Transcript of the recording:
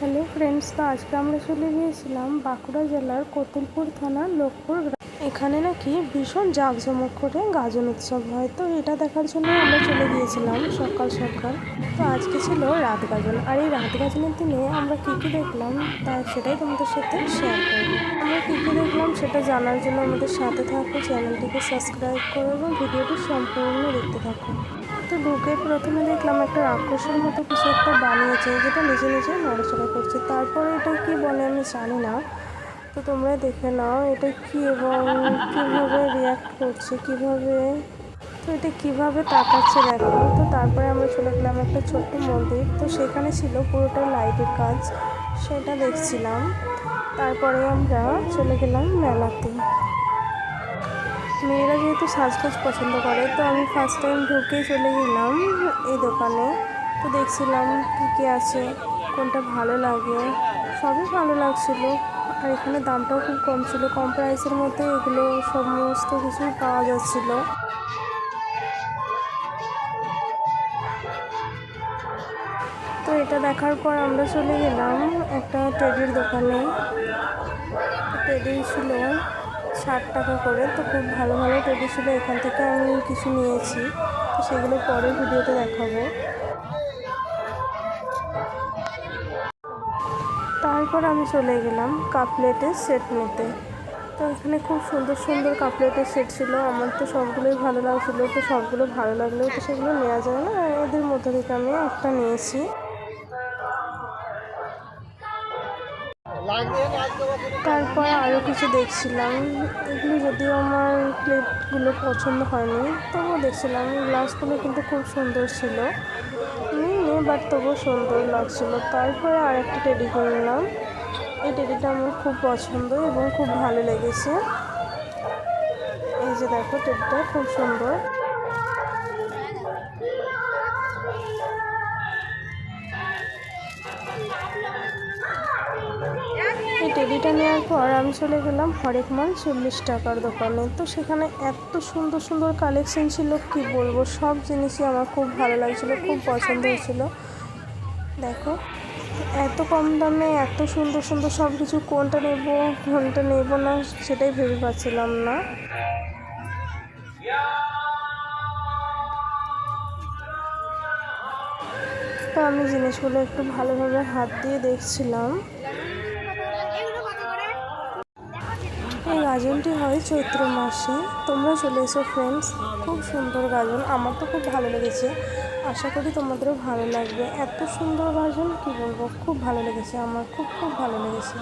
Hello friends, তো আজকে আমরা চলে গিয়েছিলাম বাঁকুড়া জেলার কতুলপুর থানার লোকপুর গ্রাম। এখানে নাকি ভীষণ জাঁকজমক করে গাজন উৎসব হয়, তো এটা দেখার জন্য আমরা চলে গিয়েছিলাম সকাল সকাল। তো আজকে ছিল রাত গাজন, আর এই রাত গাজনের দিনে আমরা কী কী দেখলাম সেটাই তোমাদের সাথে শেয়ার করব। আমরা কী কী দেখলাম সেটা জানার জন্য আমাদের সাথে থাকো, চ্যানেলটিকে সাবস্ক্রাইব করো এবং ভিডিওটি সম্পূর্ণ দেখতে থাকো। তো ঢুকে প্রথমে দেখলাম একটা রাক্ষসের মতো কিছু একটা বানিয়েছে, যেটা নিজে নিজে নড়াচড়া করছে। তারপরে এটা কি বলে আমি জানি না, তো তোমরা দেখে নাও এটা কি এবং কীভাবে রিয়াক্ট করছে, কীভাবে, তো এটা কীভাবে তাকাচ্ছে দেখো। তো তারপরে আমরা চলে গেলাম একটা ছোট্ট মন্দির, তো সেখানে ছিল পুরোটাই লাইটের কাজ, সেটা দেখছিলাম। তারপরে আমরা চলে গেলাম মেলাতে। মেয়েরা যেহেতু সাজগোজ পছন্দ করে, তো আমি ফার্স্ট টাইম ঢুকে চলে গেলাম এই দোকানে। তো দেখছিলাম কী কী আছে, কোনটা ভালো লাগে, সবই ভালো লাগছিলো। আর এখানে দামটাও খুব কম ছিল, কম প্রাইসের মধ্যে এগুলো সমস্ত কিছুই পাওয়া যাচ্ছিলো। তো এটা দেখার পর আমরা চলে গেলাম একটা টেডির দোকানে। টেডি ছিল 60 টাকা করে, তো খুব ভালো ভালো টেডি ছিল, এখান থেকে আমি কিছু নিয়েছি, তো সেগুলো পরের ভিডিওতে দেখাবো। তারপর আমি চলে গেলাম কাপলেটের সেট নিতে। তো এখানে খুব সুন্দর সুন্দর কাপলেটের সেট ছিল, আমার তো সবগুলোই ভালো লাগছিলো। তো সবগুলো ভালো লাগলেও তো সেগুলো নেওয়া যায় না, এদের মধ্যে থেকে আমি একটা নিয়েছি। তারপর আরও কিছু দেখছিলাম, এগুলো যদিও আমার প্লেটগুলো পছন্দ হয়নি, তবুও দেখছিলাম। গ্লাসগুলো কিন্তু খুব সুন্দর ছিল, বাট তবুও সুন্দর লাগছিল। তারপরে আর একটা টেডি কিনলাম, এই টেডিটা আমার খুব পছন্দ এবং খুব ভালো লেগেছে। এই যে দেখো, টেডিটা খুব সুন্দর। এই টেডিটা নেওয়ার পর আমি চলে গেলাম হরেক মাল 40 টাকার দোকানে। তো সেখানে এত সুন্দর সুন্দর কালেকশন ছিল, কি বলবো, সব জিনিসই আমার খুব ভালো লাগছিলো, খুব পছন্দ হয়েছিল। দেখো, এত কম দামে এত সুন্দর সুন্দর সব কিছু, কোনটা নেব না সেটাই ভেবে পাচ্ছিলাম না। তো আমি জিনিসগুলো একটু ভালোভাবে হাত দিয়ে দেখছিলাম। এই গাজনটি হয় চৈত্র মাসে, তোমরা চলে এসো ফ্রেন্ডস। খুব সুন্দর গাজন, আমার তো খুব ভালো লেগেছে, আশা করি তোমাদেরও ভালো লাগবে। এত সুন্দর গাজন কি বলবো, খুব ভালো লেগেছে আমার, খুব খুব ভালো লেগেছে।